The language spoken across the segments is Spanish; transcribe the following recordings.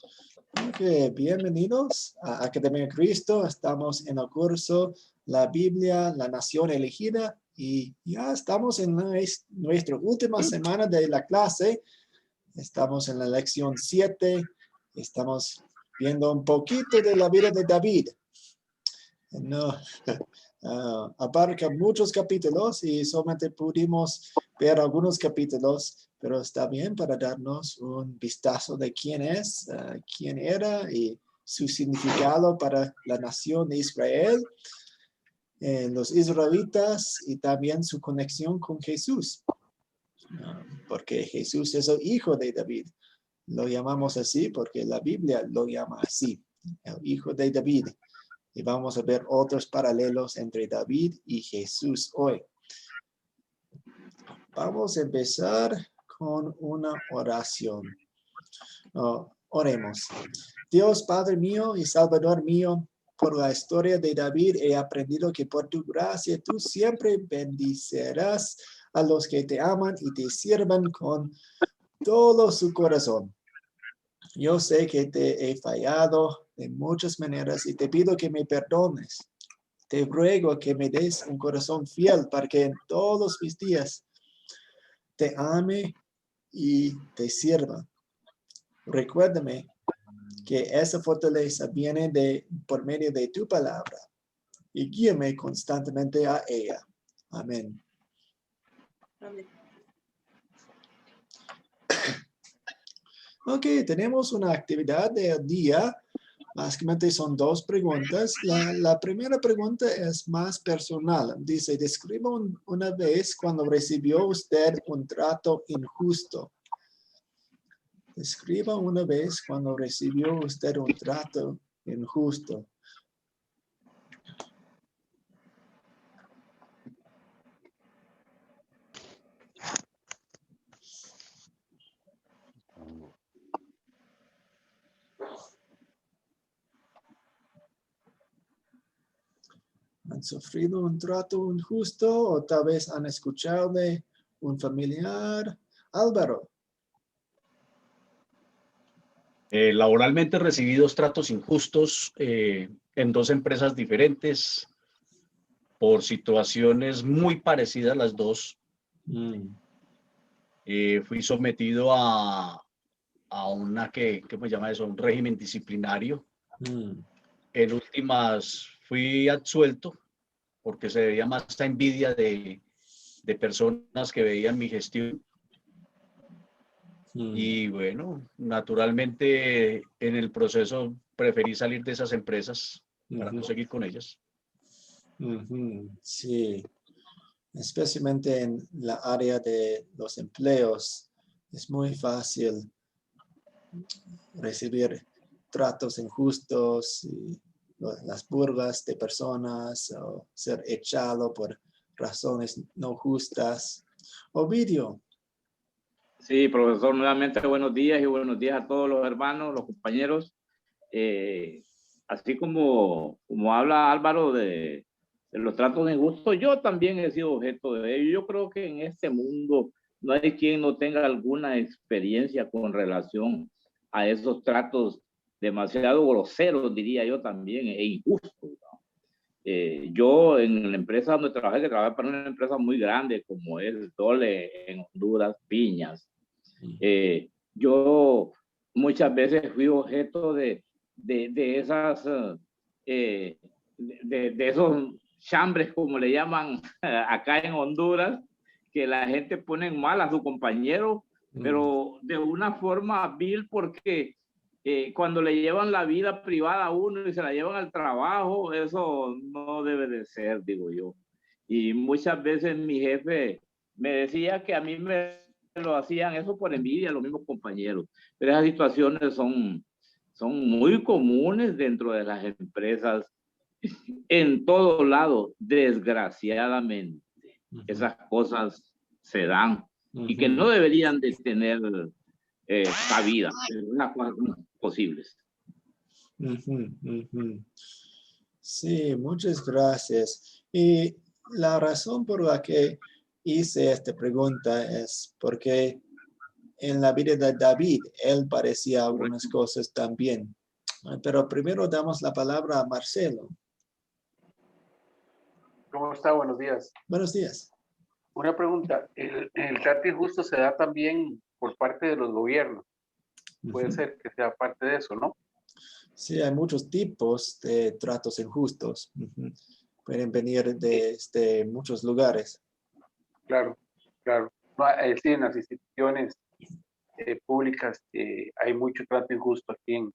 Ok, bienvenidos a Academia Cristo. Estamos en el curso La Biblia, la Nación Elegida, y ya estamos en nuestra última semana de la clase. Estamos en la lección 7. Estamos viendo un poquito de la vida de David. No, abarca muchos capítulos y solamente pudimos ver algunos capítulos, pero está bien para darnos un vistazo de quién es, quién era y su significado para la nación de Israel, los israelitas y también su conexión con Jesús, porque Jesús es el hijo de David. Lo llamamos así porque la Biblia lo llama así, el hijo de David. Y vamos a ver otros paralelos entre David y Jesús hoy. Vamos a empezar con una oración. Oremos. Dios, Padre mío y Salvador mío, por la historia de David he aprendido que por tu gracia tú siempre bendecirás a los que te aman y te sirvan con todo su corazón. Yo sé que te he fallado de muchas maneras y te pido que me perdones. Te ruego que me des un corazón fiel para que en todos mis días te ame y te sirva. Recuérdame que esa fortaleza viene por medio de tu palabra y guíame constantemente a ella. Amén. Amén. Ok, tenemos una actividad del día. Básicamente son dos preguntas. La primera pregunta es más personal. Dice, describa una vez cuando recibió usted un trato injusto. Describa una vez cuando recibió usted un trato injusto. ¿Han sufrido un trato injusto o tal vez han escuchado de un familiar? Álvaro. Laboralmente recibí dos tratos injustos en dos empresas diferentes por situaciones muy parecidas las dos. Fui sometido a una ¿qué me llama eso? Un régimen disciplinario. En últimas fui absuelto porque se debía más a envidia de personas que veían mi gestión. Y bueno, naturalmente en el proceso preferí salir de esas empresas para no seguir con ellas. Sí, especialmente en la área de los empleos, es muy fácil recibir tratos injustos y las burlas de personas o ser echado por razones no justas. Ovidio. Sí, profesor, nuevamente buenos días y buenos días a todos los hermanos, los compañeros. Así como habla Álvaro de los tratos injustos, yo también he sido objeto de ello. Yo creo que en este mundo no hay quien no tenga alguna experiencia con relación a esos tratos demasiado groseros, diría yo también, e injustos, ¿no? Yo en la empresa donde trabajé, que trabajé para una empresa muy grande como es Dole en Honduras, Piñas, yo muchas veces fui objeto de esas, de esos chambres, como le llaman acá en Honduras, que la gente pone mal a su compañero, pero de una forma vil, porque cuando le llevan la vida privada a uno y se la llevan al trabajo, eso no debe de ser, digo yo. Y muchas veces mi jefe me decía que a mí me lo hacían eso por envidia, los mismos compañeros. Pero esas situaciones son muy comunes dentro de las empresas, en todo lado, desgraciadamente. Esas cosas se dan y que no deberían de tener cabida, unas cosas posibles. Sí, muchas gracias. Y la razón por la que hice esta pregunta es porque en la vida de David, él parecía algunas cosas también. Pero primero damos la palabra a Marcelo. ¿Cómo está? Buenos días. Buenos días. Una pregunta. El trato injusto se da también por parte de los gobiernos. Puede ser que sea parte de eso, ¿no? Sí, hay muchos tipos de tratos injustos. Pueden venir de muchos lugares. Claro, claro. No, sí, en las instituciones públicas hay mucho trato injusto aquí en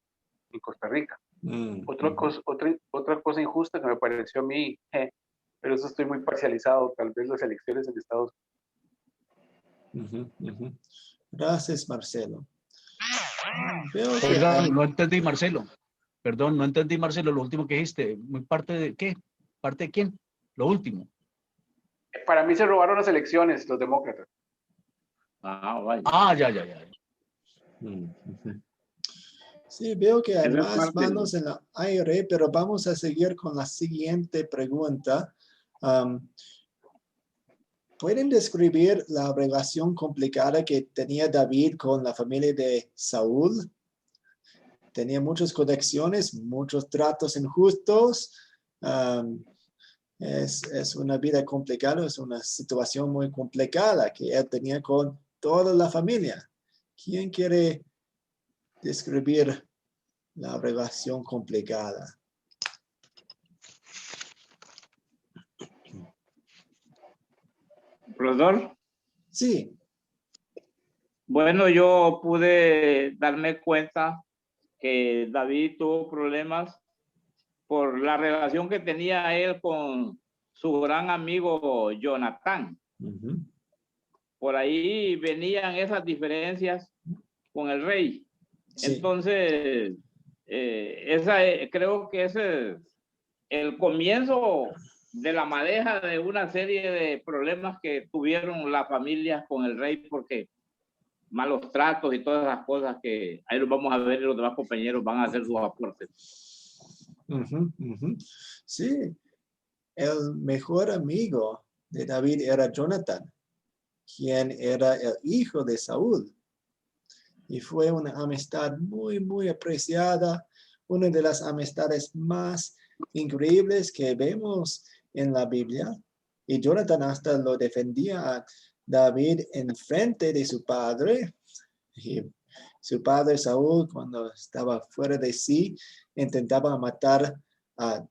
Costa Rica. Otra cosa injusta que me pareció a mí, pero eso estoy muy parcializado, tal vez las elecciones en Estados Unidos. Gracias, Marcelo. Veo que Perdón, no entendí, Marcelo. Perdón, no entendí, Marcelo, lo último que dijiste. ¿Muy parte de qué? ¿Parte de quién? Lo último. Para mí se robaron las elecciones, los demócratas. Ya. Sí, veo que hay más manos en el aire, pero vamos a seguir con la siguiente pregunta. ¿Pueden describir la relación complicada que tenía David con la familia de Saúl? Tenía muchas conexiones, muchos tratos injustos. Es una vida complicada, es una situación muy complicada que él tenía con toda la familia. ¿Quién quiere describir la relación complicada? ¿Profesor? Sí. Bueno, yo pude darme cuenta que David tuvo problemas por la relación que tenía él con su gran amigo Jonatán. Por ahí venían esas diferencias con el rey. Sí. Entonces, creo que ese es el comienzo de la madeja de una serie de problemas que tuvieron las familias con el rey, porque malos tratos y todas esas cosas que ahí los vamos a ver y los demás compañeros van a hacer sus aportes. Sí, el mejor amigo de David era Jonatán, quien era el hijo de Saúl. Y fue una amistad muy, muy apreciada, una de las amistades más increíbles que vemos en la Biblia. Y Jonatán hasta lo defendía a David en frente de su padre. Y su padre Saúl, cuando estaba fuera de sí, intentaba matar a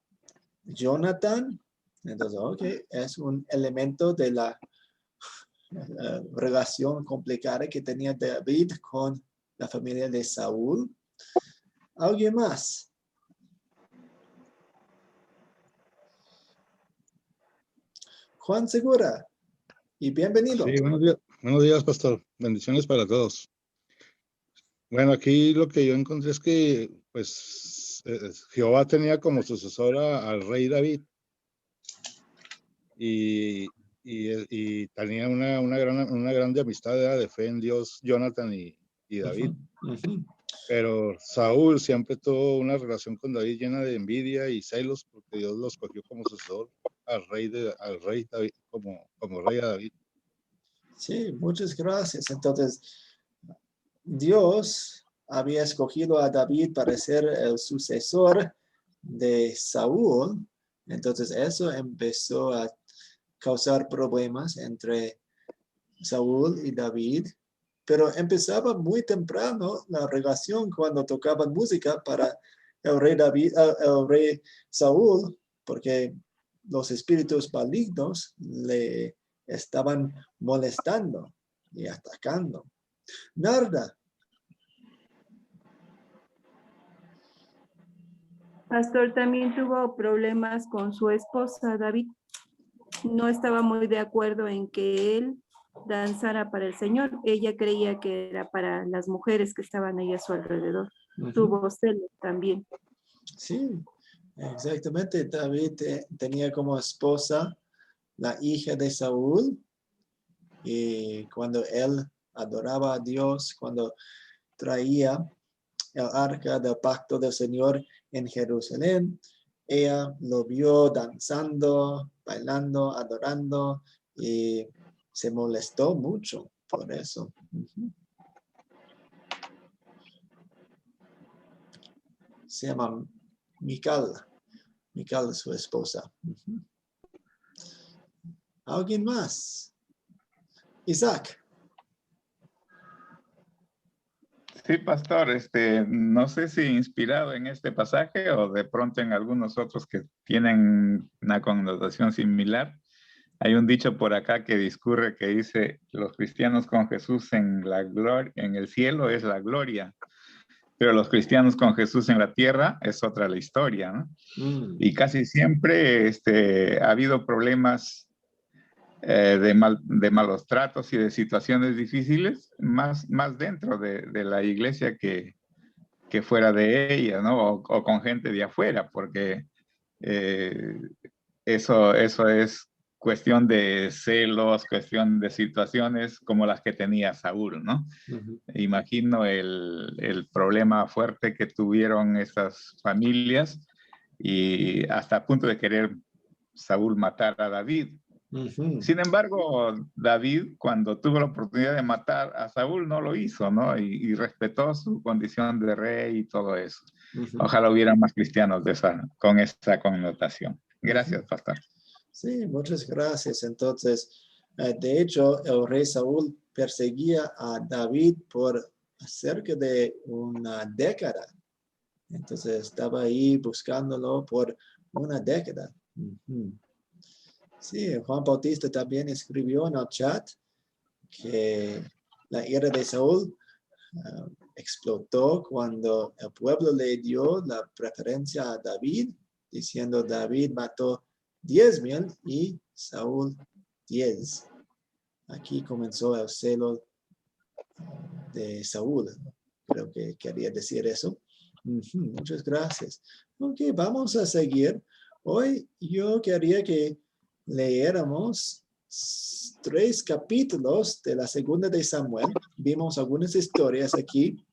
Jonatán. Entonces, es un elemento de la relación complicada que tenía David con la familia de Saúl. ¿Alguien más? Juan Segura. Y bienvenido. Sí, buenos días, pastor. Bendiciones para todos. Bueno, aquí lo que yo encontré es que, pues, Jehová tenía como sucesora al rey David y tenía una grande amistad de fe en Dios, Jonathan y David. Pero Saúl siempre tuvo una relación con David llena de envidia y celos porque Dios lo escogió como sucesor al rey David, como rey a David. Sí, muchas gracias. Entonces, Dios había escogido a David para ser el sucesor de Saúl. Entonces, eso empezó a causar problemas entre Saúl y David. Pero empezaba muy temprano la relación cuando tocaban música para el rey Saúl, porque los espíritus malignos le estaban molestando y atacando. Narda. Pastor también tuvo problemas con su esposa, David. No estaba muy de acuerdo en que él danzara para el Señor. Ella creía que era para las mujeres que estaban ahí a su alrededor. Tuvo celos también. Sí, exactamente. David tenía como esposa la hija de Saúl, y cuando él adoraba a Dios, cuando traía el arca del pacto del Señor en Jerusalén, ella lo vio danzando, bailando, adorando, y se molestó mucho por eso. se llama Mical. Mical, su esposa. ¿Alguien más? Isaac. Sí, pastor, no sé si inspirado en este pasaje o de pronto en algunos otros que tienen una connotación similar. Hay un dicho por acá que discurre que dice, los cristianos con Jesús en la gloria, en el cielo es la gloria, pero los cristianos con Jesús en la tierra es otra la historia, ¿no? Y casi siempre ha habido problemas de malos tratos y de situaciones difíciles, más dentro de la iglesia que fuera de ella, ¿no? O con gente de afuera, porque eso es cuestión de celos, cuestión de situaciones como las que tenía Saúl, ¿no? Imagino el problema fuerte que tuvieron esas familias y hasta a punto de querer Saúl matar a David. Sin embargo, David, cuando tuvo la oportunidad de matar a Saúl, no lo hizo, ¿no? Y respetó su condición de rey y todo eso. Ojalá hubieran más cristianos con esa connotación. Gracias, pastor. Sí, muchas gracias. Entonces, de hecho, el rey Saúl perseguía a David por cerca de una década. Entonces, estaba ahí buscándolo por una década. Sí, Juan Bautista también escribió en el chat que la ira de Saúl explotó cuando el pueblo le dio la preferencia a David, diciendo David mató 10,000 y Saúl 10. Aquí comenzó el celo de Saúl. Creo que quería decir eso. Muchas gracias. Ok, vamos a seguir. Hoy yo quería que leéramos 3 capítulos de la segunda de Samuel. Vimos algunas historias aquí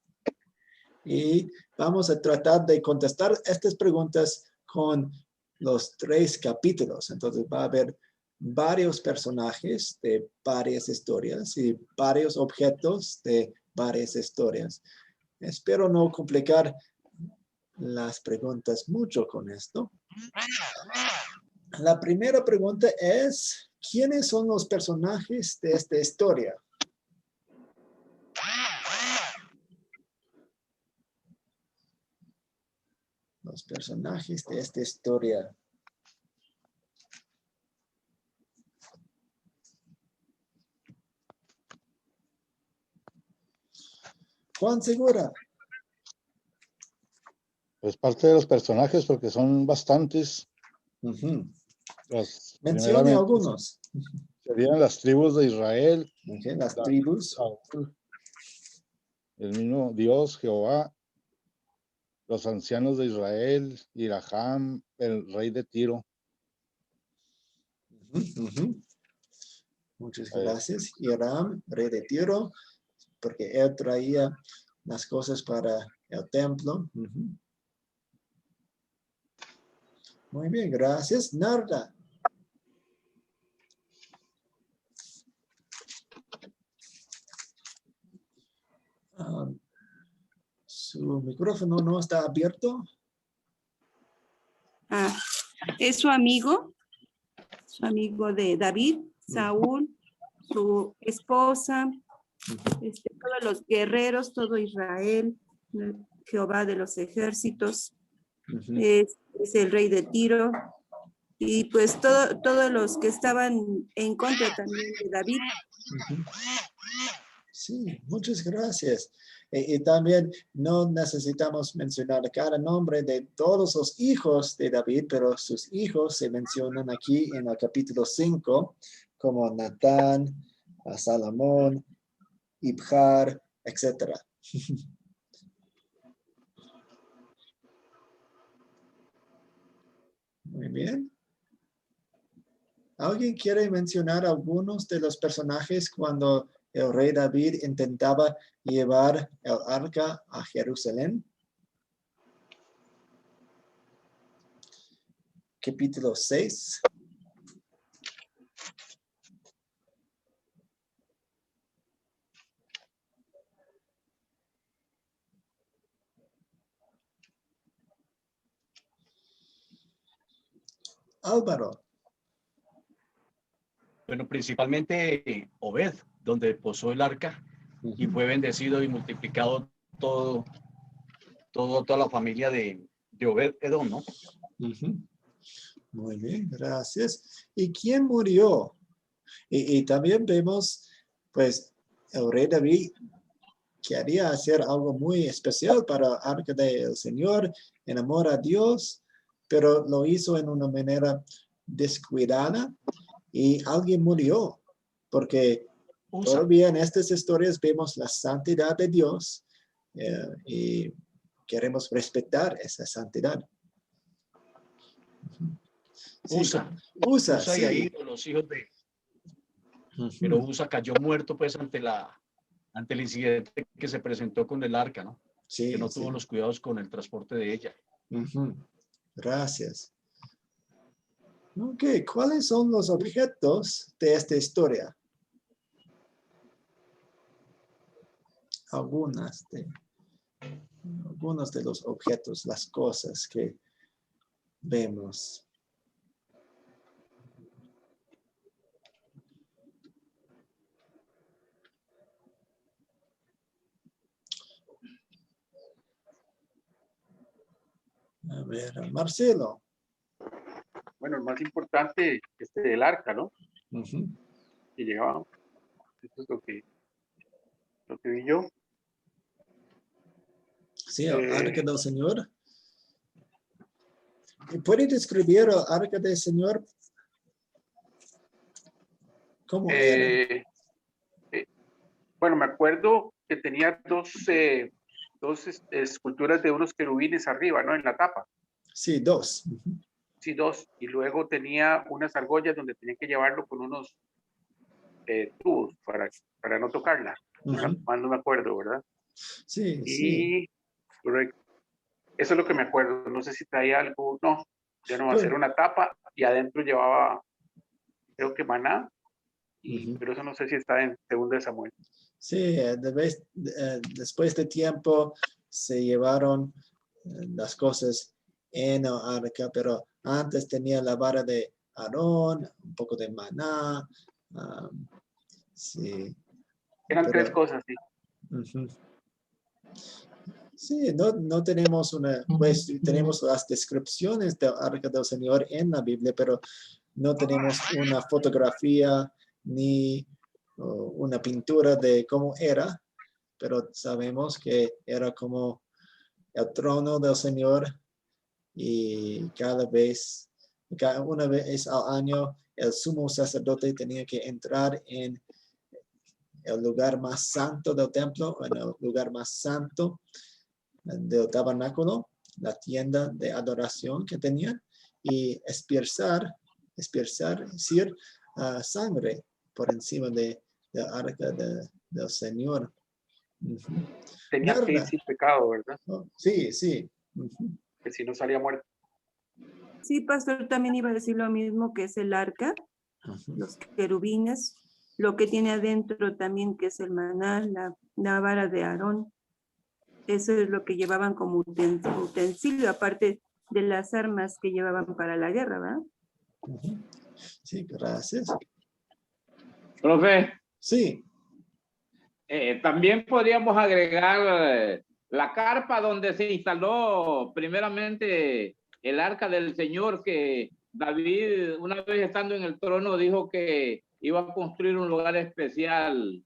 y vamos a tratar de contestar estas preguntas con los 3 capítulos. Entonces va a haber varios personajes de varias historias y varios objetos de varias historias. Espero no complicar las preguntas mucho con esto. La primera pregunta es, ¿quiénes son los personajes de esta historia? Los personajes de esta historia. Juan Segura. Pues parte de los personajes, porque son bastantes. Mencione algunos. Serían las tribus de Israel. Okay, las tribus. Saúl, el mismo Dios, Jehová, los ancianos de Israel, Iraham, el rey de Tiro. Muchas gracias. Hiram, rey de Tiro, porque él traía las cosas para el templo. Muy bien, gracias. Narda. Su micrófono no está abierto. Es su amigo de David, Saúl, su esposa, todos los guerreros, todo Israel, Jehová de los ejércitos, es el rey de Tiro, y pues todos los que estaban en contra también de David. Sí, muchas gracias. Y también no necesitamos mencionar cada nombre de todos los hijos de David, pero sus hijos se mencionan aquí en el capítulo 5, como Natán, Salomón, Ibjar, etc. Muy bien. ¿Alguien quiere mencionar algunos de los personajes cuando el rey David intentaba llevar el arca a Jerusalén? Capítulo 6. Álvaro. Bueno, principalmente Obed, donde posó el arca y fue bendecido y multiplicado toda la familia de Obed Edom, ¿no? Muy bien, gracias. ¿Y quién murió? Y también vemos, pues, el rey David quería hacer algo muy especial para el arca del Señor, en amor a Dios, pero lo hizo en una manera descuidada y alguien murió, porque todavía en estas historias vemos la santidad de Dios y queremos respetar esa santidad. Usa sí. Y ahí los hijos de... Pero Usa cayó muerto pues ante el incidente que se presentó con el arca, ¿no? Sí, que no tuvo los cuidados con el transporte de ella. Gracias. Ok, ¿cuáles son los objetos de esta historia? Algunos de los objetos, las cosas que vemos. A ver, Marcelo. Bueno, el más importante es el arca, ¿no? Que llegaba. Eso es lo que vi yo. Sí, el arca del Señor. ¿Puede describir el arca del Señor? ¿Cómo era? Bueno, me acuerdo que tenía dos esculturas de unos querubines arriba, ¿no? En la tapa. Sí, dos. Sí, dos. Y luego tenía unas argollas donde tenía que llevarlo con unos tubos para no tocarla. Más no me acuerdo, ¿verdad? Sí, sí. Correcto. Eso es lo que me acuerdo. No sé si traía algo. No, ya no va a ser una tapa y adentro llevaba, creo que maná. Pero eso no sé si está en 2 de Samuel. Sí, después de tiempo se llevaron las cosas en el arca, pero antes tenía la vara de Aarón, un poco de maná. Sí. Eran 3 cosas, sí. Sí, no tenemos pues tenemos las descripciones del arca del Señor en la Biblia, pero no tenemos una fotografía ni una pintura de cómo era, pero sabemos que era como el trono del Señor y una vez al año, el sumo sacerdote tenía que entrar en el lugar más santo del templo, en el lugar más santo del tabernáculo, la tienda de adoración que tenían, y esparcir sangre por encima del arca del Señor. Tenía que ir sin pecado, ¿verdad? Sí. Que si no salía muerto. Sí, pastor, también iba a decir lo mismo, que es el arca, los querubines, lo que tiene adentro también, que es el maná, la vara de Aarón. Eso es lo que llevaban como utensilio, aparte de las armas que llevaban para la guerra, ¿verdad? Sí, gracias. Profe. Sí. También podríamos agregar la carpa donde se instaló primeramente el arca del Señor, que David, una vez estando en el trono, dijo que iba a construir un lugar especial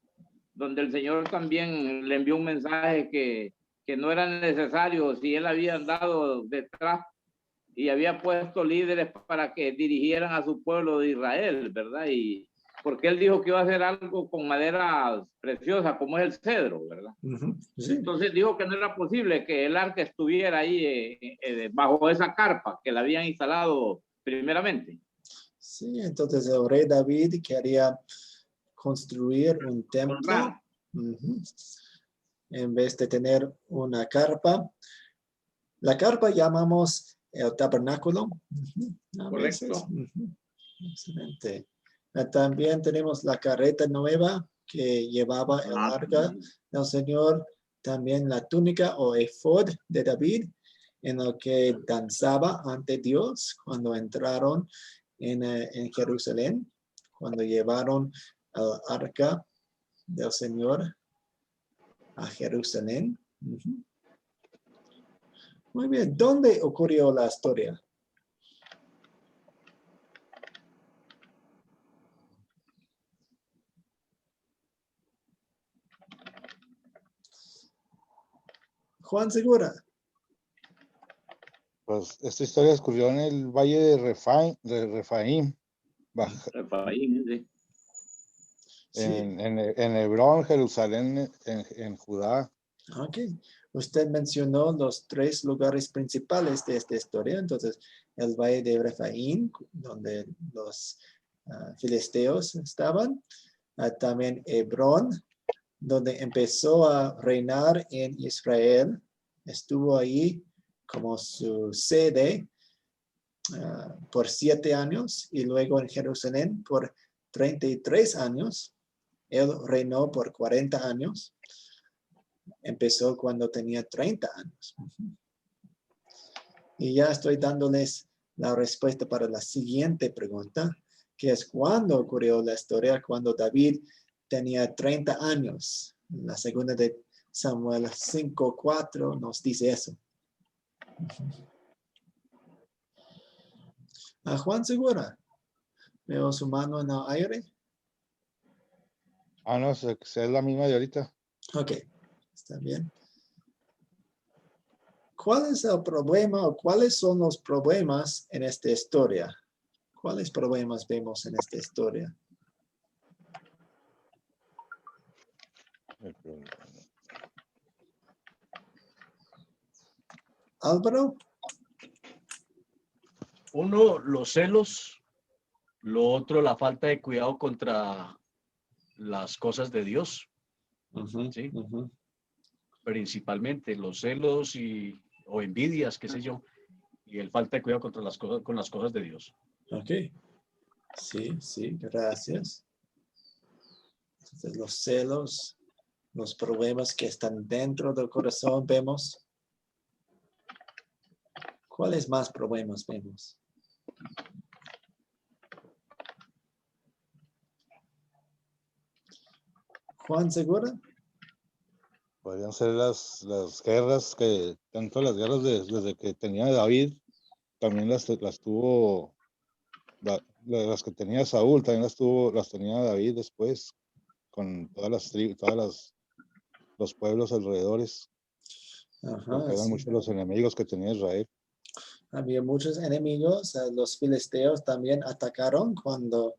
donde el Señor también le envió un mensaje que no era necesario si él había andado detrás y había puesto líderes para que dirigieran a su pueblo de Israel, ¿verdad? Y porque él dijo que iba a hacer algo con madera preciosa, como es el cedro, ¿verdad? Sí. Entonces dijo que no era posible que el arca estuviera ahí bajo esa carpa que la habían instalado primeramente. Sí, entonces el rey David quería construir un templo en vez de tener una carpa. La carpa llamamos el tabernáculo. Correcto. Excelente. También tenemos la carreta nueva que llevaba el arca del Señor, también la túnica o efod de David en el que danzaba ante Dios cuando entraron en Jerusalén, cuando llevaron el arca del Señor a Jerusalén. Muy bien, ¿dónde ocurrió la historia? Juan Segura. Pues esta historia ocurrió en el valle de Refaim, Sí. en Hebrón, Jerusalén, en Judá. Ok. Usted mencionó los 3 lugares principales de esta historia. Entonces, el valle de Refaim, donde los filisteos estaban. También Hebrón, donde empezó a reinar en Israel. Estuvo ahí como su sede por 7 años y luego en Jerusalén por 33 años. Él reinó por 40 años. Empezó cuando tenía 30 años. Y ya estoy dándoles la respuesta para la siguiente pregunta, que es ¿cuándo ocurrió la historia? Cuando David tenía 30 años. La segunda de Samuel 5:4 nos dice eso. A Juan Segura. Veo su mano en el aire. No, es la misma de ahorita. Ok, está bien. ¿Cuál es el problema o cuáles son los problemas en esta historia? ¿Cuáles problemas vemos en esta historia? Álvaro. Uno, los celos. Lo otro, la falta de cuidado contra las cosas de Dios. ¿Sí? Principalmente los celos o envidias, qué sé yo, y el falta de cuidado contra las cosas, con las cosas de Dios. Ok. Sí, gracias. Entonces, los celos, los problemas que están dentro del corazón vemos. ¿Cuáles más problemas vemos? Juan Segura. Podrían ser las guerras que, tanto las guerras desde que tenía David, también las tuvo, las que tenía Saúl, también las tenía David después, con todas las tribus, los pueblos alrededores. Porque eran muchos los enemigos que tenía Israel. Había muchos enemigos. Los filisteos también atacaron cuando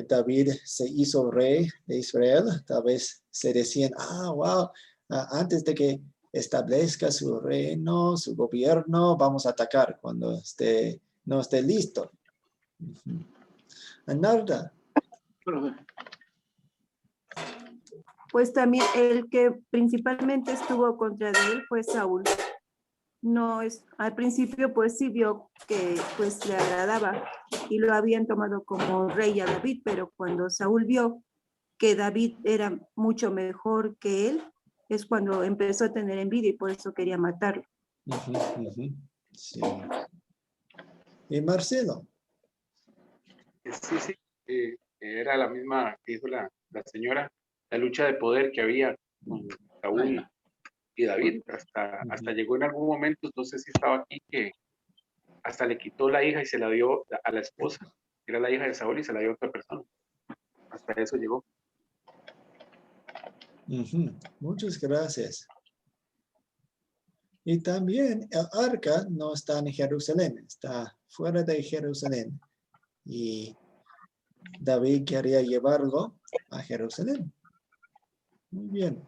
David se hizo rey de Israel. Tal vez se decían, wow, antes de que establezca su reino, su gobierno, vamos a atacar cuando no esté listo. Anarda. Pues también el que principalmente estuvo contra de él fue Saúl. Al principio pues sí vio que pues le agradaba y lo habían tomado como rey a David, pero cuando Saúl vio que David era mucho mejor que él, es cuando empezó a tener envidia y por eso quería matarlo. Sí. ¿Y Marcelo? Sí, era la misma que dijo la señora, la lucha de poder que había con Saúl y David, hasta llegó en algún momento, no sé si estaba aquí, que hasta le quitó la hija y se la dio a la esposa, que era la hija de Saúl, y se la dio a otra persona. Hasta eso llegó. Muchas gracias. Y también el arca no está en Jerusalén, está fuera de Jerusalén. Y David quería llevarlo a Jerusalén. Muy bien.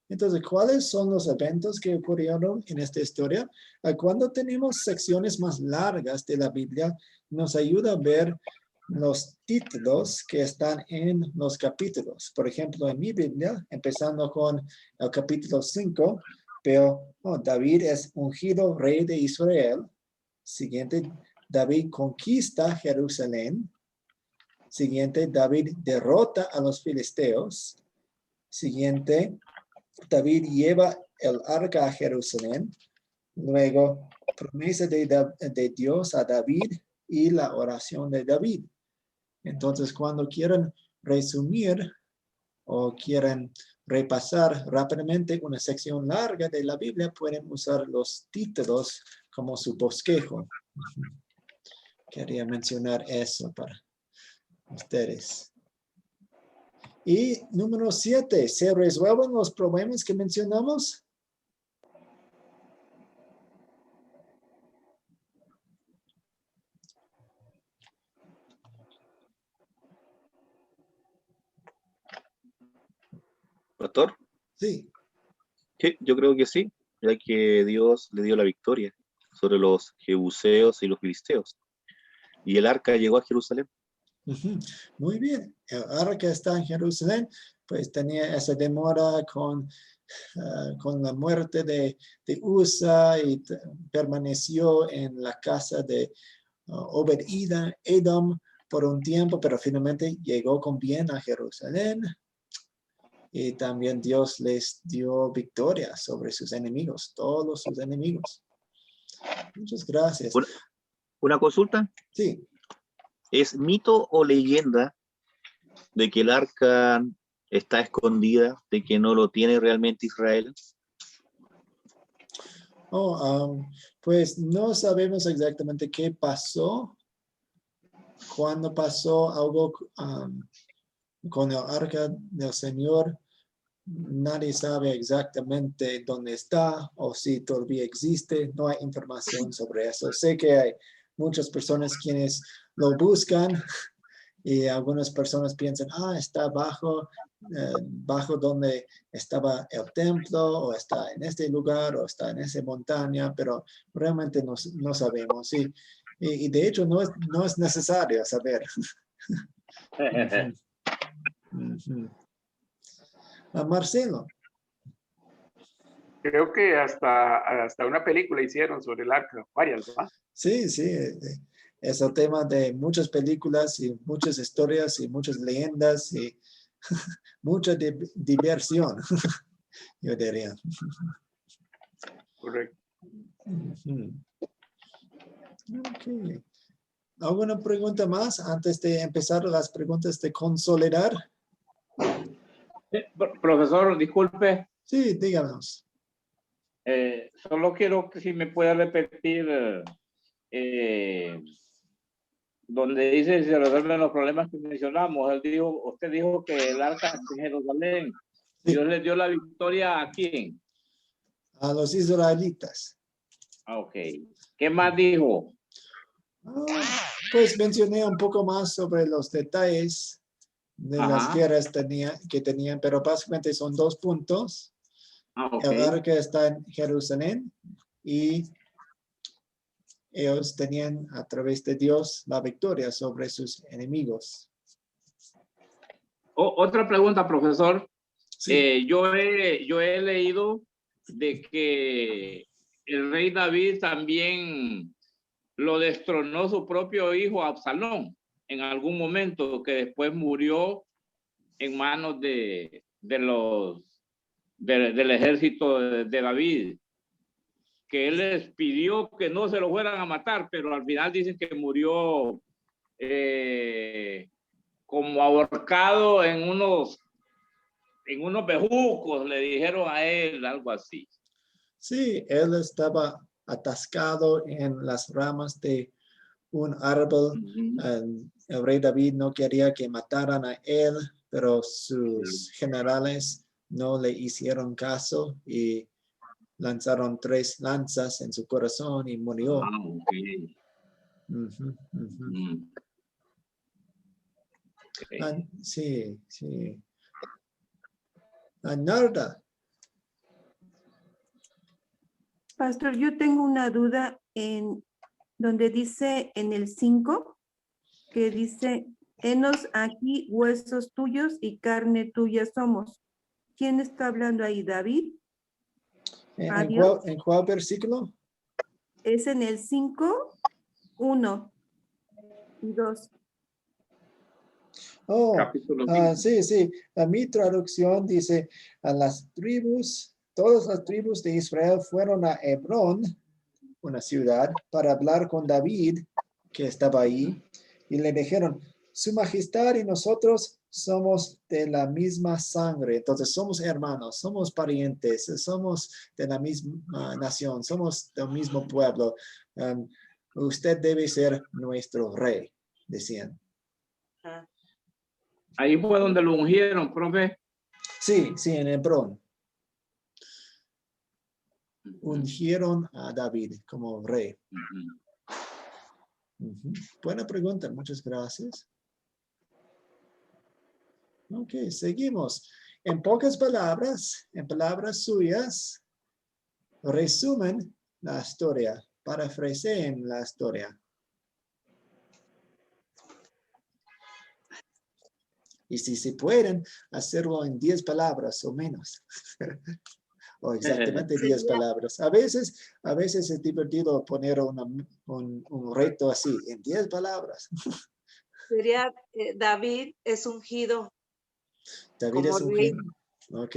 Entonces, ¿cuáles son los eventos que ocurrieron en esta historia? Cuando tenemos secciones más largas de la Biblia, nos ayuda a ver los títulos que están en los capítulos. Por ejemplo, en mi Biblia, empezando con el capítulo 5, veo, David es ungido rey de Israel. Siguiente, David conquista Jerusalén. Siguiente, David derrota a los filisteos. Siguiente, David lleva el arca a Jerusalén, luego promesa de Dios a David y la oración de David. Entonces, cuando quieran resumir o quieren repasar rápidamente una sección larga de la Biblia, pueden usar los títulos como su bosquejo. Quería mencionar eso para ustedes. Y número 7, ¿se resuelven los problemas que mencionamos? Pastor, Sí. sí, yo creo que sí, ya que Dios le dio la victoria sobre los jebuseos y los filisteos. Y el arca llegó a Jerusalén. Muy bien. El arca está en Jerusalén, pues tenía esa demora con la muerte de Usa y permaneció en la casa de Obed-Edom por un tiempo, pero finalmente llegó con bien a Jerusalén. Y también Dios les dio victoria sobre sus enemigos, todos sus enemigos. Muchas gracias. ¿Una consulta? Sí. ¿Es mito o leyenda de que el arca está escondida, de que no lo tiene realmente Israel? Pues no sabemos exactamente qué pasó. Cuando pasó algo con el arca del Señor, nadie sabe exactamente dónde está o si todavía existe. No hay información sobre eso. Sé que hay muchas personas quienes lo buscan y algunas personas piensan, está bajo donde estaba el templo, o está en este lugar, o está en esa montaña, pero realmente no sabemos. Y de hecho no es necesario saber. Marcelo. Creo que hasta una película hicieron sobre el arca, varias, ¿verdad? Sí, es el tema de muchas películas y muchas historias y muchas leyendas y mucha diversión, yo diría. Correcto. Okay. ¿Alguna pregunta más antes de empezar las preguntas de consolidar? Profesor, disculpe. Sí, díganos. Solo quiero que si me pueda repetir donde dice si se resuelven los problemas que mencionamos. Usted dijo que el arca en Jerusalén. Sí. Dios le dio la victoria ¿a quién? A los israelitas. Ok. ¿Qué más dijo? Pues mencioné un poco más sobre los detalles de las guerras que tenían, pero básicamente son 2 puntos. Okay. El arca está en Jerusalén y ellos tenían a través de Dios la victoria sobre sus enemigos. Otra pregunta, profesor. Sí. Yo he leído de que el rey David también lo destronó su propio hijo Absalón en algún momento, que después murió en manos del ejército de David, que él les pidió que no se lo fueran a matar, pero al final dicen que murió como ahorcado en unos bejucos, le dijeron a él, algo así. Sí, él estaba atascado en las ramas de un árbol. El rey David no quería que mataran a él, pero sus generales no le hicieron caso y lanzaron 3 lanzas en su corazón y murió. Okay. Okay. Sí. Narda. Pastor, yo tengo una duda en donde dice en el 5, que dice, henos aquí huesos tuyos y carne tuya somos. ¿Quién está hablando ahí? ¿David? ¿En cuál versículo? Es en el 5, 1 y 2. Sí. Mi traducción dice, a las tribus todas las tribus de Israel fueron a Hebrón, una ciudad, para hablar con David, que estaba ahí, y le dijeron, Su Majestad y nosotros somos de la misma sangre, entonces somos hermanos, somos parientes, somos de la misma nación, somos del mismo pueblo. Usted debe ser nuestro rey, decían. Ahí fue donde lo ungieron, profe. Sí, en Hebrón. Ungieron a David como rey. Buena pregunta, muchas gracias. Ok, seguimos. En pocas palabras, en palabras suyas, resumen la historia, parafraseen la historia. Y si pueden, hacerlo en 10 palabras o menos. O exactamente 10 palabras. A veces es divertido poner un reto así, en 10 palabras. Sería David es ungido. David es ungido. Ok.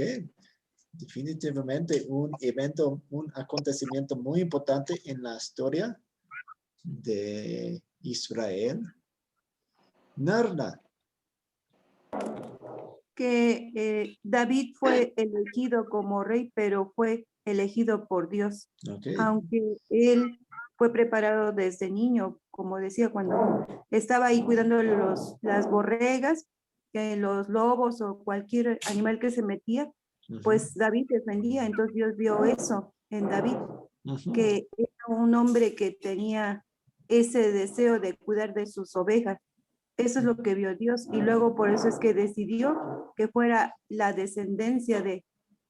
Definitivamente un evento, un acontecimiento muy importante en la historia de Israel. Narda. Que David fue elegido como rey, pero fue elegido por Dios. Okay. Aunque él fue preparado desde niño, como decía, cuando estaba ahí cuidando las borregas, los lobos o cualquier animal que se metía, pues David defendía. Entonces Dios vio eso en David, que era un hombre que tenía ese deseo de cuidar de sus ovejas. Eso es lo que vio Dios, y luego por eso es que decidió que fuera la descendencia de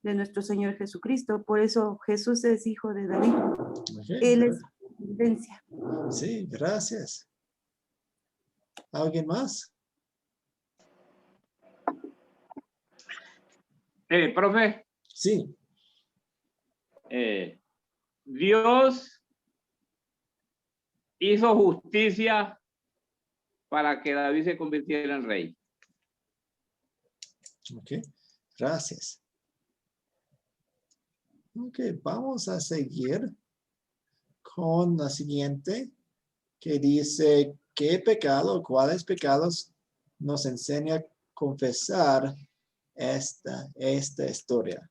nuestro Señor Jesucristo. Por eso Jesús es hijo de David. Él es descendencia. Sí, gracias. ¿Alguien más? Profe. Sí. Dios hizo justicia para que David se convirtiera en rey. Ok, gracias. Ok, vamos a seguir con la siguiente, que dice, ¿qué pecado, cuáles pecados nos enseña a confesar esta historia?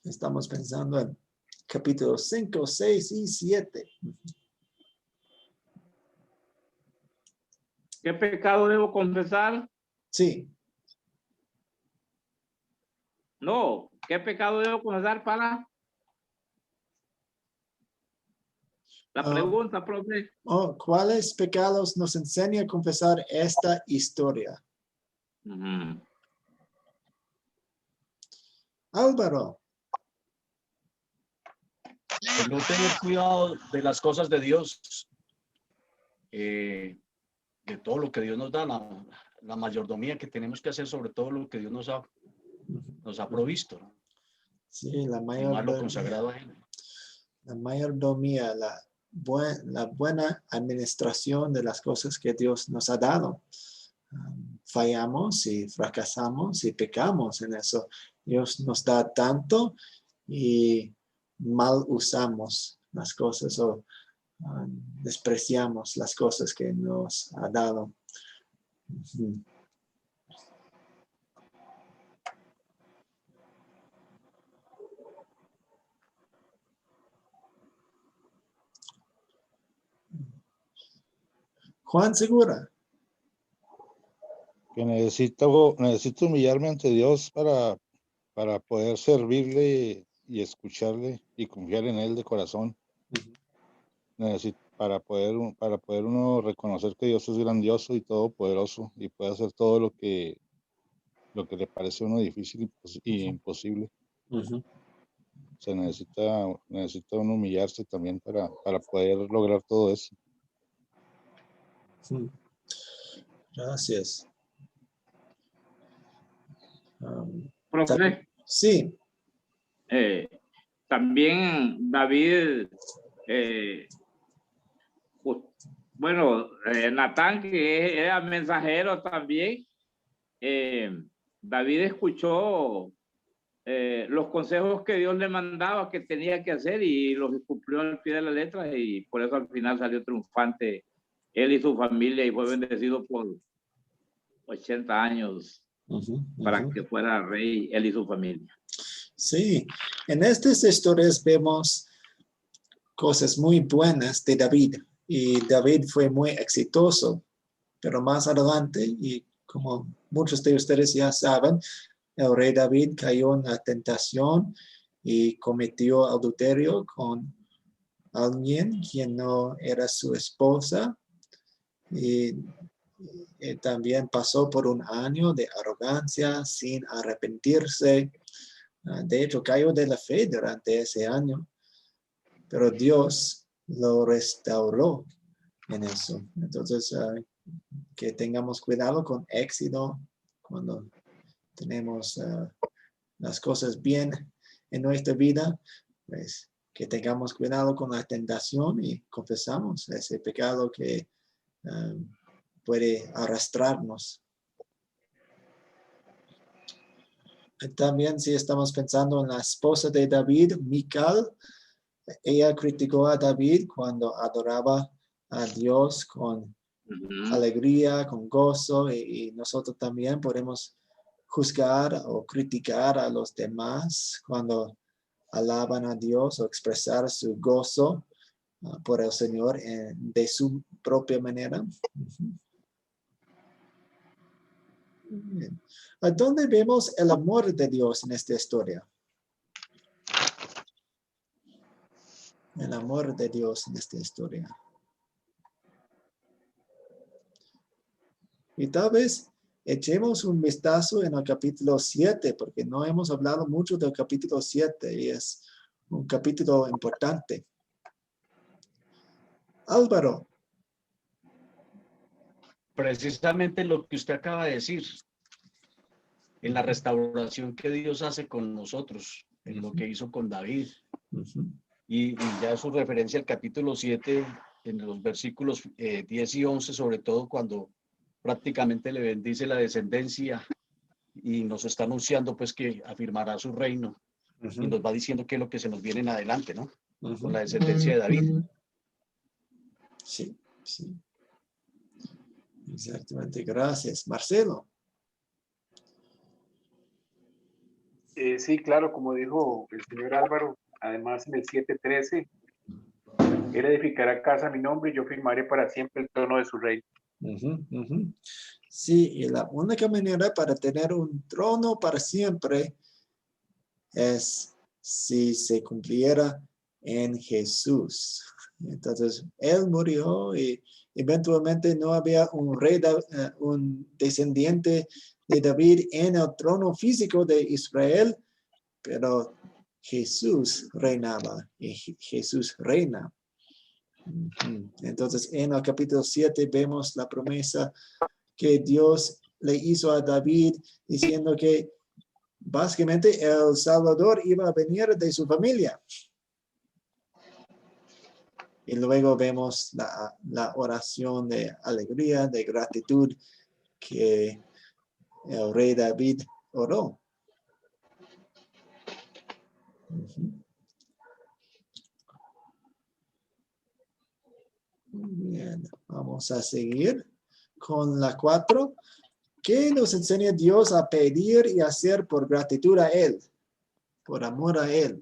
Estamos pensando en capítulos 5, 6 y 7. ¿Qué pecado debo confesar? Sí. No, ¿qué pecado debo confesar para? La pregunta, profe. ¿Cuáles pecados nos enseña a confesar esta historia? Álvaro. El no tener cuidado de las cosas de Dios, de todo lo que Dios nos da, la mayordomía que tenemos que hacer sobre todo lo que Dios nos ha provisto. Sí, la mayordomía. Lo consagrado a Él. La mayordomía, la buena administración de las cosas que Dios nos ha dado. Fallamos y fracasamos y pecamos en eso. Dios nos da tanto y mal usamos las cosas o despreciamos las cosas que nos ha dado. Juan Segura. Que necesito humillarme ante Dios para poder servirle y escucharle y confiar en Él de corazón. Para poder uno reconocer que Dios es grandioso y todopoderoso y puede hacer todo lo que le parece a uno difícil y imposible. Se necesita uno humillarse también para poder lograr todo eso. Gracias. Profe. Sí. También David bueno, Natán, que era mensajero también, David escuchó los consejos que Dios le mandaba que tenía que hacer y los cumplió al pie de la letra, y por eso al final salió triunfante él y su familia, y fue bendecido por 80 años para que fuera rey él y su familia. Sí, en estas historias vemos cosas muy buenas de David, y David fue muy exitoso, pero más adelante, y como muchos de ustedes ya saben, el rey David cayó en la tentación y cometió adulterio con alguien quien no era su esposa, y también pasó por un año de arrogancia sin arrepentirse. De hecho, cayó de la fe durante ese año, pero Dios lo restauró en eso. Entonces, que tengamos cuidado con éxito cuando tenemos las cosas bien en nuestra vida, pues que tengamos cuidado con la tentación y confesamos ese pecado que puede arrastrarnos. También si estamos pensando en la esposa de David, Mical, ella criticó a David cuando adoraba a Dios con alegría, con gozo, y nosotros también podemos juzgar o criticar a los demás cuando alaban a Dios o expresar su gozo por el Señor de su propia manera. Bien. ¿A dónde vemos el amor de Dios en esta historia? El amor de Dios en esta historia. Y tal vez echemos un vistazo en el capítulo 7, porque no hemos hablado mucho del capítulo 7 y es un capítulo importante. Álvaro. Precisamente lo que usted acaba de decir, en la restauración que Dios hace con nosotros, en lo que hizo con David. Y ya su referencia al capítulo 7, en los versículos 10 y 11, sobre todo cuando prácticamente le bendice la descendencia y nos está anunciando pues que afirmará su reino, y nos va diciendo qué es lo que se nos viene en adelante, ¿no? Con la descendencia de David. Sí, sí. Exactamente, gracias. Marcelo. Sí, claro, como dijo el señor Álvaro, además en el 7:13, él edificará casa a mi nombre y yo firmaré para siempre el trono de su reino. Sí, y la única manera para tener un trono para siempre es si se cumpliera en Jesús. Entonces, Él murió y eventualmente no había un rey, un descendiente de David en el trono físico de Israel, pero Jesús reinaba y Jesús reina. Entonces, en el capítulo 7 vemos la promesa que Dios le hizo a David diciendo que básicamente el Salvador iba a venir de su familia. Y luego vemos la oración de alegría, de gratitud que el rey David oró. Bien, vamos a seguir con la 4. ¿Qué nos enseña Dios a pedir y hacer por gratitud a Él? Por amor a Él.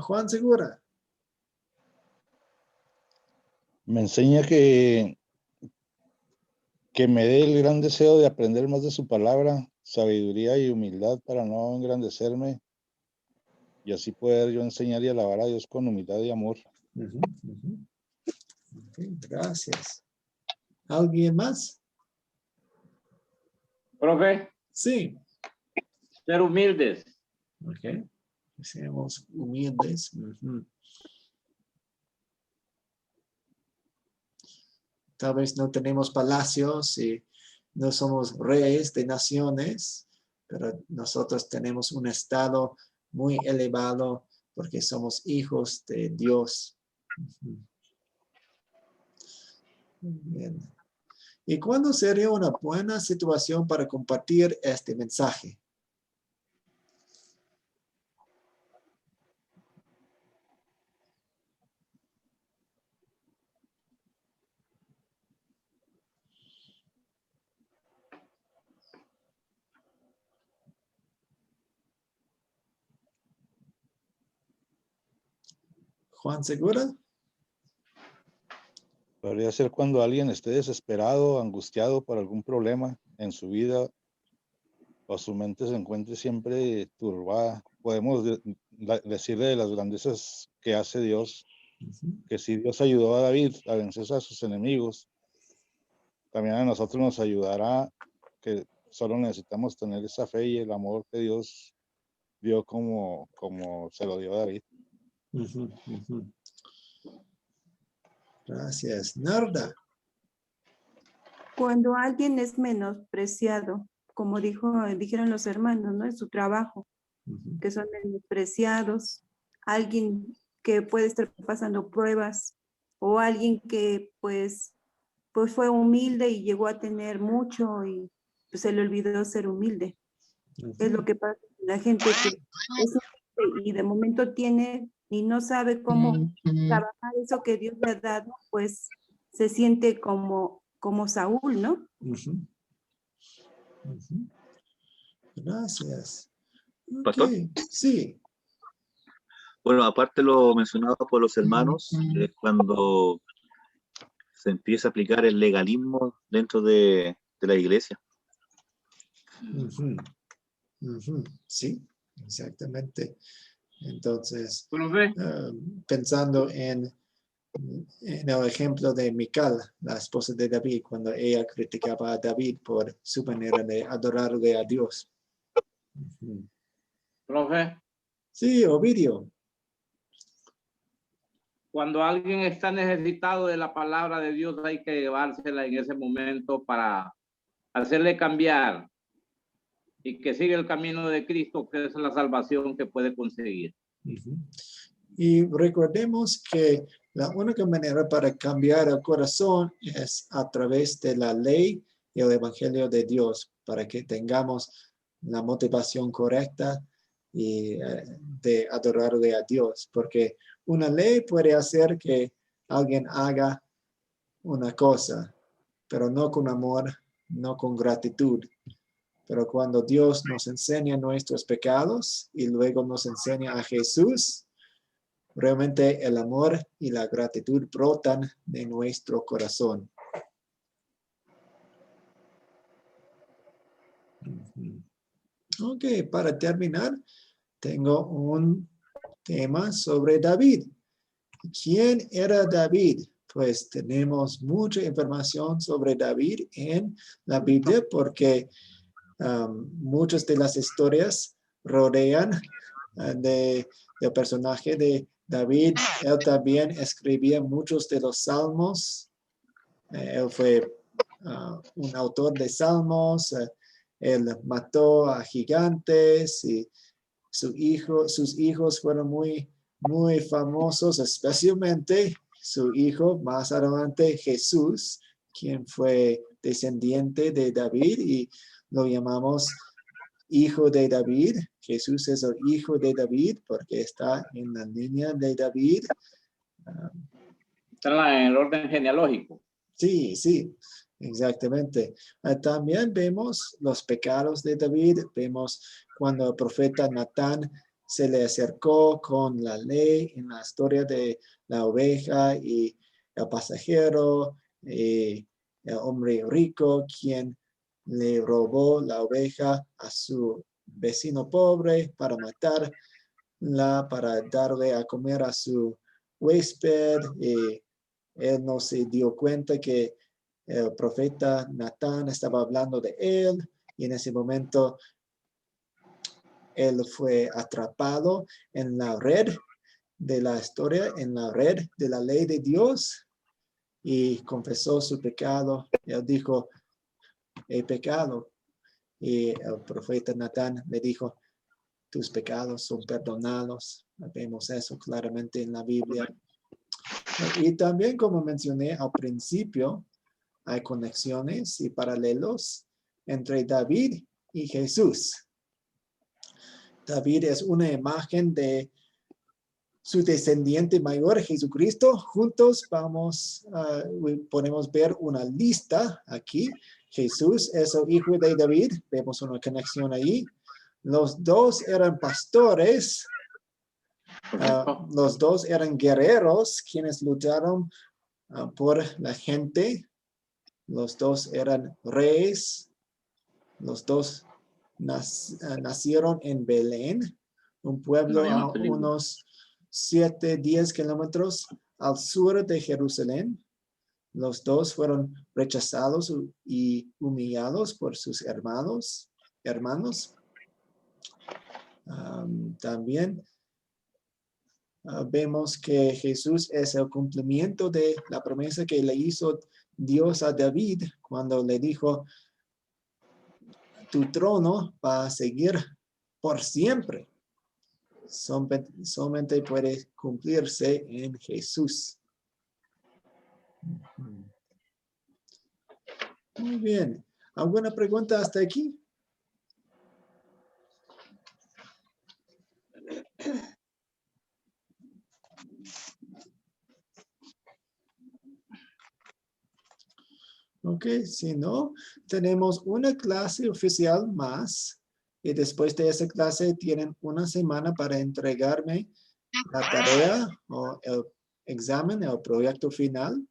Juan Segura. Me enseña que me dé el gran deseo de aprender más de su palabra, sabiduría y humildad para no engrandecerme y así poder yo enseñar y alabar a Dios con humildad y amor. Okay, gracias. ¿Alguien más? Profe. Sí. Ser humildes. Ok. Seamos humildes. tal vez no tenemos palacios y no somos reyes de naciones, pero nosotros tenemos un estado muy elevado porque somos hijos de Dios. Bien. ¿Y cuándo sería una buena situación para compartir este mensaje? Juan Segura. Podría ser cuando alguien esté desesperado, angustiado por algún problema en su vida o su mente se encuentre siempre turbada. Podemos decirle de las grandezas que hace Dios, que si Dios ayudó a David a vencer a sus enemigos, también a nosotros nos ayudará, que solo necesitamos tener esa fe y el amor que Dios dio como se lo dio a David. Gracias. Narda. Cuando alguien es menospreciado, como dijeron los hermanos, ¿no? En su trabajo, que son menospreciados, alguien que puede estar pasando pruebas, o alguien que pues fue humilde y llegó a tener mucho y pues, se le olvidó ser humilde. Es lo que pasa con la gente que es humilde y de momento tiene y no sabe cómo trabajar eso que Dios le ha dado, pues se siente como Saúl, ¿no? Gracias. Pastor. Sí. Bueno, aparte lo mencionado por los hermanos, es cuando se empieza a aplicar el legalismo dentro de la iglesia. Sí, exactamente. Entonces, pensando en el ejemplo de Mical, la esposa de David, cuando ella criticaba a David por su manera de adorarle a Dios. Profe. Sí, Ovidio. Cuando alguien está necesitado de la palabra de Dios, hay que llevársela en ese momento para hacerle cambiar y que siga el camino de Cristo, que es la salvación que puede conseguir. Y recordemos que la única manera para cambiar el corazón es a través de la ley y el evangelio de Dios, para que tengamos la motivación correcta y de adorarle a Dios, porque una ley puede hacer que alguien haga una cosa, pero no con amor, no con gratitud. Pero cuando Dios nos enseña nuestros pecados y luego nos enseña a Jesús, realmente el amor y la gratitud brotan de nuestro corazón. Ok, para terminar, tengo un tema sobre David. ¿Quién era David? Pues tenemos mucha información sobre David en la Biblia porque muchas de las historias rodean del personaje de David. Él también escribía muchos de los salmos. Él fue un autor de salmos. Él mató a gigantes y sus hijos fueron muy, muy famosos, especialmente su hijo más adelante, Jesús, quien fue descendiente de David y lo llamamos hijo de David. Jesús es el hijo de David porque está en la línea de David. Está en el orden genealógico. Sí, sí, exactamente. También vemos los pecados de David. Vemos cuando el profeta Natán se le acercó con la ley en la historia de la oveja y el pasajero, y el hombre rico, quien le robó la oveja a su vecino pobre para matarla, para darle a comer a su huésped. Y él no se dio cuenta que el profeta Natán estaba hablando de él y en ese momento él fue atrapado en la red de la historia, en la red de la ley de Dios. y confesó su pecado. Él dijo, he pecado. Y el profeta Natán le dijo, tus pecados son perdonados. Vemos eso claramente en la Biblia. Y también, como mencioné al principio, hay conexiones y paralelos entre David y Jesús. David es una imagen de su descendiente mayor, Jesucristo. Juntos podemos ver una lista aquí. Jesús es el hijo de David. Vemos una conexión ahí. Los dos eran pastores. Los dos eran guerreros quienes lucharon por la gente. Los dos eran reyes. Los dos nacieron en Belén, un pueblo a unos 7-10 kilómetros al sur de Jerusalén. Los dos fueron rechazados y humillados por sus hermanos. También vemos que Jesús es el cumplimiento de la promesa que le hizo Dios a David cuando le dijo, tu trono va a seguir por siempre. Solamente puede cumplirse en Jesús. Muy bien. ¿Alguna pregunta hasta aquí? Ok, si no, tenemos una clase oficial más y después de esa clase tienen una semana para entregarme la tarea o el examen, el proyecto final.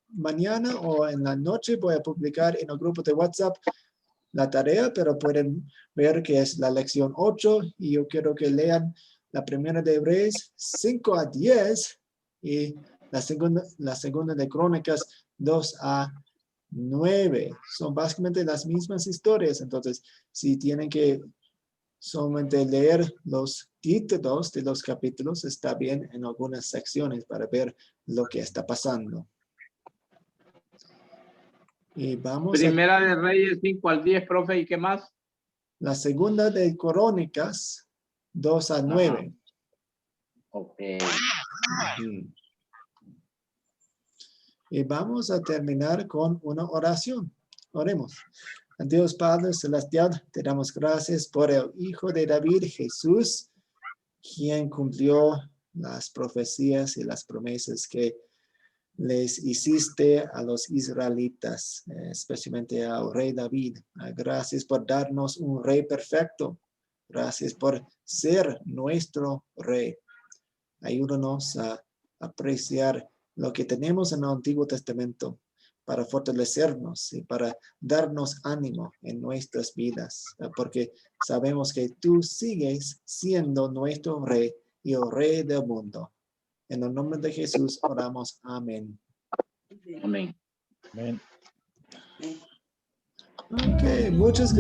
Mañana o en la noche voy a publicar en el grupo de WhatsApp la tarea, pero pueden ver que es la lección 8 y yo quiero que lean la primera de Hebreos 5-10 y la segunda de Crónicas 2-9. Son básicamente las mismas historias, entonces si tienen que solamente leer los títulos de los capítulos, está bien en algunas secciones para ver lo que está pasando. Y vamos Primera de Reyes 5-10, profe, ¿y qué más? La segunda de Crónicas 2-9. Ok. Y vamos a terminar con una oración. Oremos. Dios Padre Celestial, te damos gracias por el Hijo de David, Jesús, quien cumplió las profecías y las promesas que les hiciste a los israelitas, especialmente al rey David. Gracias por darnos un rey perfecto. Gracias por ser nuestro rey. Ayúdanos a apreciar lo que tenemos en el Antiguo Testamento para fortalecernos y para darnos ánimo en nuestras vidas, porque sabemos que tú sigues siendo nuestro rey y el rey del mundo. En el nombre de Jesús oramos. Amén. Amén. Ok, muchas gracias.